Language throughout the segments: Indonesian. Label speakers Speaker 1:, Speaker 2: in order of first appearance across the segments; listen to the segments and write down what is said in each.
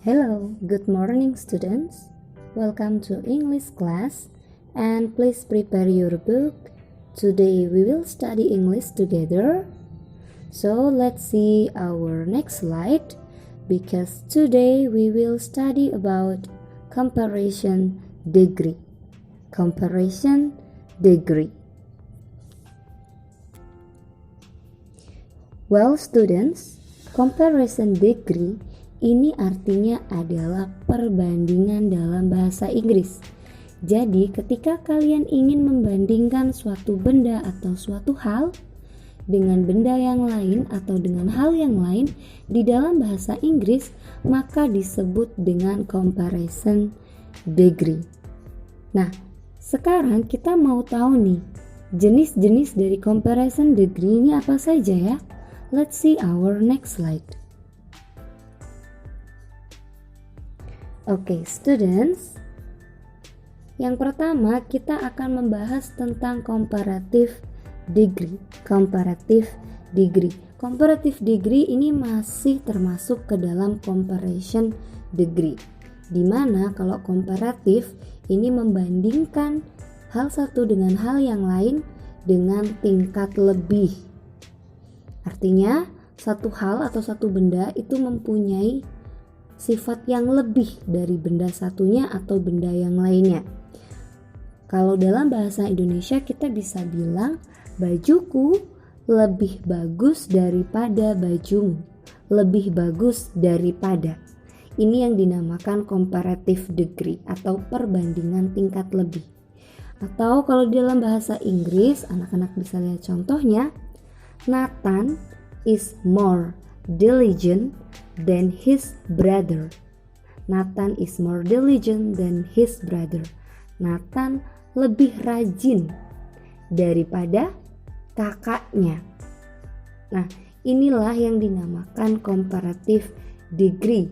Speaker 1: Hello, good morning students. Welcome to English class and please prepare your book. Today we will study English together. So let's see our next slide because today we will study about comparison degree. Comparison degree. Well students, comparison degree ini artinya adalah perbandingan dalam bahasa Inggris. Jadi ketika kalian ingin membandingkan suatu benda atau suatu hal dengan benda yang lain atau dengan hal yang lain di dalam bahasa Inggris, maka disebut dengan comparison degree. Nah, sekarang kita mau tahu nih, jenis-jenis dari comparison degree ini apa saja ya? Let's see our next slide. Oke, students. Yang pertama, kita akan membahas tentang comparative degree. Comparative degree. Comparative degree ini masih termasuk ke dalam comparison degree. Dimana kalau komparatif ini membandingkan hal satu dengan hal yang lain dengan tingkat lebih. Artinya, satu hal atau satu benda itu mempunyai sifat yang lebih dari benda satunya atau benda yang lainnya. Kalau dalam bahasa Indonesia kita bisa bilang bajuku lebih bagus daripada bajumu. Lebih bagus daripada. Ini yang dinamakan comparative degree atau perbandingan tingkat lebih. Atau kalau dalam bahasa Inggris, anak-anak bisa lihat contohnya, Nathan is more diligent than his brother. Nathan is more diligent than his brother. Nathan lebih rajin daripada kakaknya. Nah, inilah yang dinamakan comparative degree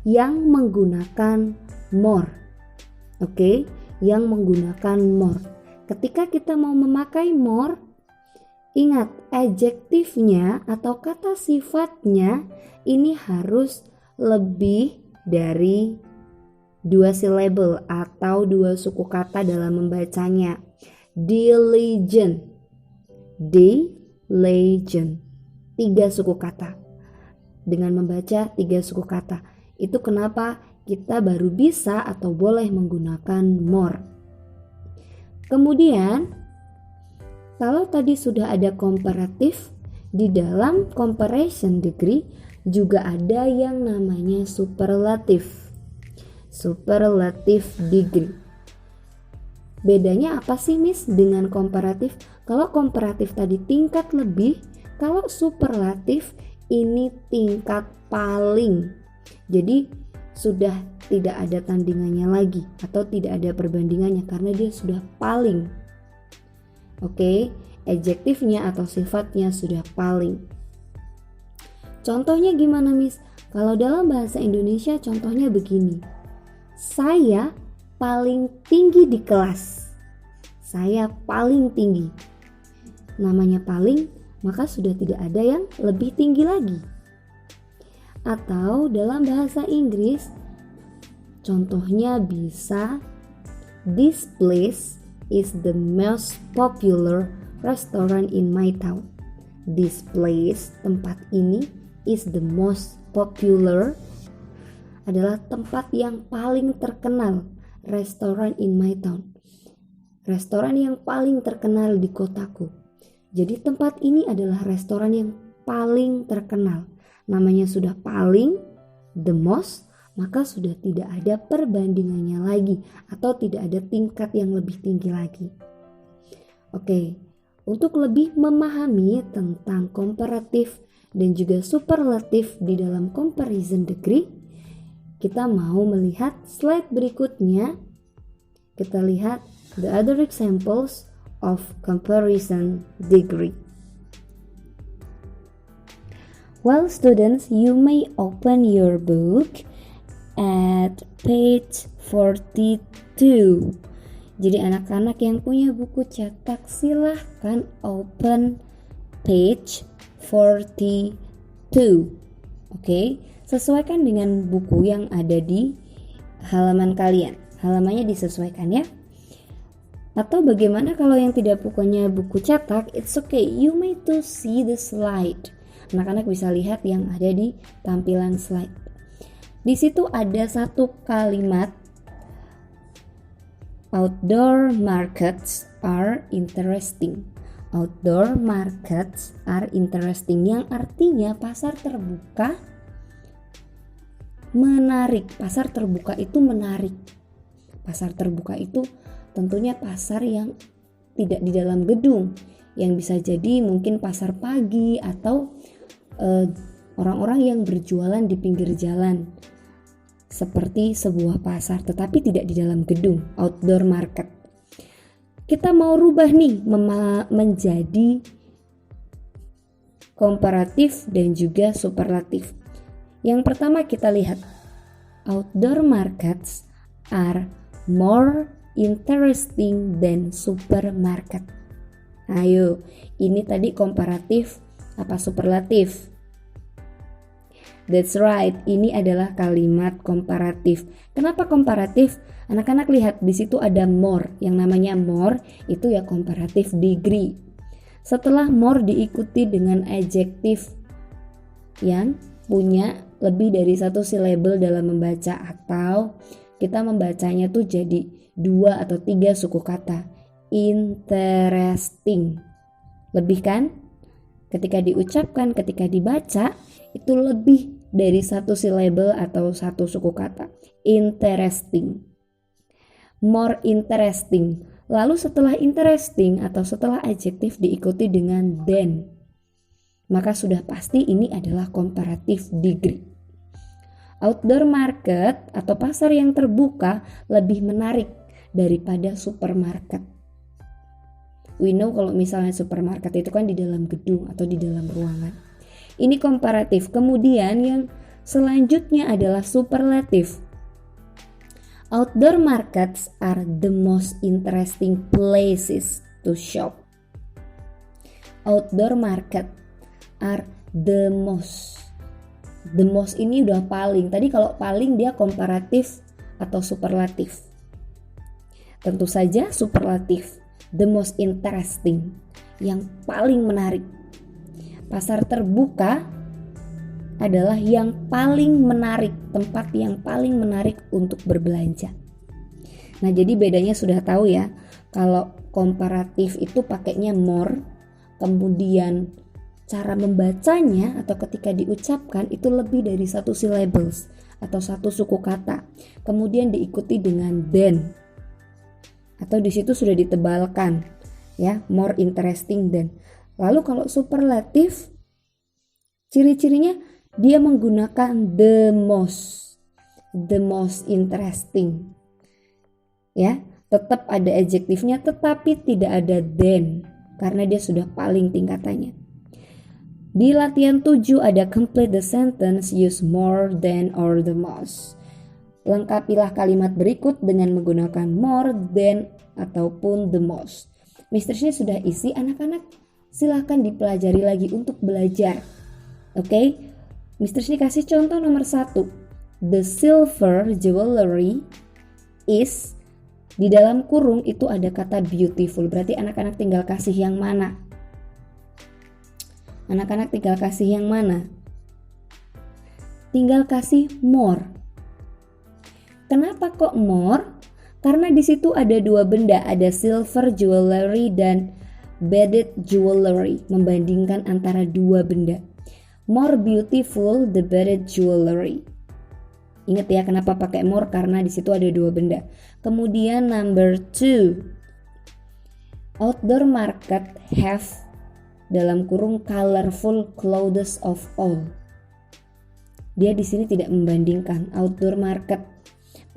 Speaker 1: yang menggunakan more. Oke, yang menggunakan more. Ketika kita mau memakai more, ingat, adjektifnya atau kata sifatnya ini harus lebih dari 2 syllable atau 2 suku kata dalam membacanya. Diligent, 3 suku kata. Dengan membaca 3 suku kata. Itu kenapa kita baru bisa atau boleh menggunakan more. Kemudian kalau tadi sudah ada komparatif, di dalam comparison degree juga ada yang namanya superlative. Superlative degree. Bedanya apa sih Miss dengan komparatif? Kalau komparatif tadi tingkat lebih, kalau superlatif ini tingkat paling. Jadi sudah tidak ada tandingannya lagi atau tidak ada perbandingannya karena dia sudah paling. Oke, adjektifnya atau sifatnya sudah paling. Contohnya gimana Miss? Kalau dalam bahasa Indonesia contohnya begini. Saya paling tinggi di kelas. Saya paling tinggi. Namanya paling, maka sudah tidak ada yang lebih tinggi lagi. Atau dalam bahasa Inggris, contohnya bisa this place is the most popular restaurant in my town. This place, tempat ini, is the most popular, adalah tempat yang paling terkenal, restaurant in my town. Restoran yang paling terkenal di kotaku. Jadi tempat ini adalah restoran yang paling terkenal. Namanya sudah paling, the most, maka sudah tidak ada perbandingannya lagi atau tidak ada tingkat yang lebih tinggi lagi. Oke, untuk lebih memahami tentang komparatif dan juga superlatif di dalam comparison degree, kita mau melihat slide berikutnya. Kita lihat the other examples of comparison degree. Well students, you may open your book at page 42. Jadi anak-anak yang punya buku cetak silahkan open page 42. Oke, Sesuaikan dengan buku yang ada di halaman kalian. Halamannya disesuaikan ya. Atau bagaimana kalau yang tidak punya buku cetak? It's okay, you may to see the slide. Anak-anak bisa lihat yang ada di tampilan slide. Di situ ada satu kalimat, outdoor markets are interesting. Outdoor markets are interesting, yang artinya pasar terbuka menarik. Pasar terbuka itu menarik. Pasar terbuka itu tentunya pasar yang tidak di dalam gedung, yang bisa jadi mungkin pasar pagi atau orang-orang yang berjualan di pinggir jalan seperti sebuah pasar, tetapi tidak di dalam gedung, outdoor market. Kita mau rubah nih menjadi komparatif dan juga superlatif. Yang pertama kita lihat, outdoor markets are more interesting than supermarket. Ayo, ini tadi komparatif apa superlatif? That's right, ini adalah kalimat komparatif. Kenapa komparatif? Anak-anak lihat di situ ada more. Yang namanya more itu ya komparatif degree. Setelah more diikuti dengan adjektif yang punya lebih dari satu syllable dalam membaca, atau kita membacanya tuh jadi 2 atau 3 suku kata. Interesting. Lebih kan? Ketika diucapkan, ketika dibaca, itu lebih dari satu syllable atau satu suku kata. Interesting. More interesting. Lalu setelah interesting atau setelah adjektif diikuti dengan than, maka sudah pasti ini adalah comparative degree. Outdoor market atau pasar yang terbuka lebih menarik daripada supermarket. We know kalau misalnya supermarket itu kan di dalam gedung atau di dalam ruangan. Ini komparatif. Kemudian yang selanjutnya adalah superlatif. Outdoor markets are the most interesting places to shop. Outdoor market are the most. The most ini udah paling. Tadi kalau paling dia komparatif atau superlatif. Tentu saja superlatif. The most interesting, yang paling menarik. Pasar terbuka adalah yang paling menarik, tempat yang paling menarik untuk berbelanja. Nah, jadi bedanya sudah tahu ya. Kalau komparatif itu pakainya more, kemudian cara membacanya atau ketika diucapkan itu lebih dari satu syllables atau satu suku kata. Kemudian diikuti dengan than. Atau di situ sudah ditebalkan ya, more interesting than. Lalu kalau superlatif, ciri-cirinya dia menggunakan the most interesting. Ya, tetap ada adjektifnya tetapi tidak ada than karena dia sudah paling tingkatannya. Di latihan 7 ada complete the sentence, use more than or the most. Lengkapilah kalimat berikut dengan menggunakan more than ataupun the most. Mistressnya sudah isi, anak-anak silahkan dipelajari lagi untuk belajar. Oke, Mistressnya kasih contoh nomor 1. The silver jewelry is, di dalam kurung itu ada kata beautiful. Berarti anak-anak tinggal kasih yang mana? Anak-anak tinggal kasih yang mana? Tinggal kasih more. Kenapa kok more? Karena di situ ada 2 benda, ada silver jewelry dan beaded jewelry, membandingkan antara 2 benda. More beautiful the beaded jewelry. Ingat ya kenapa pakai more, karena di situ ada 2 benda. Kemudian number 2. Outdoor market have dalam kurung colorful clothes of all. Dia di sini tidak membandingkan. Outdoor market,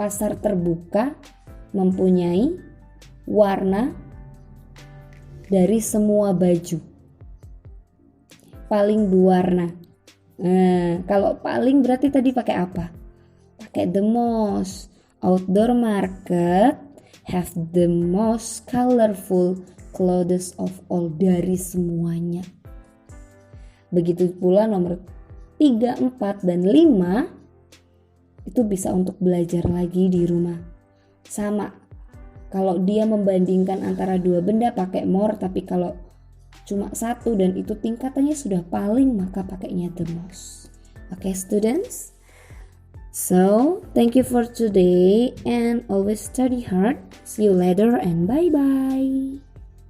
Speaker 1: pasar terbuka, mempunyai warna dari semua baju. Paling berwarna. Nah, kalau paling berarti tadi pakai apa? Pakai the most. Outdoor market have the most colorful clothes of all, dari semuanya. Begitu pula nomor 3, 4, dan 5 itu bisa untuk belajar lagi di rumah. Sama, kalau dia membandingkan antara dua benda pakai more, tapi kalau cuma satu dan itu tingkatannya sudah paling, maka pakainya the most. Okay, students? So, thank you for today and always study hard. See you later and bye-bye.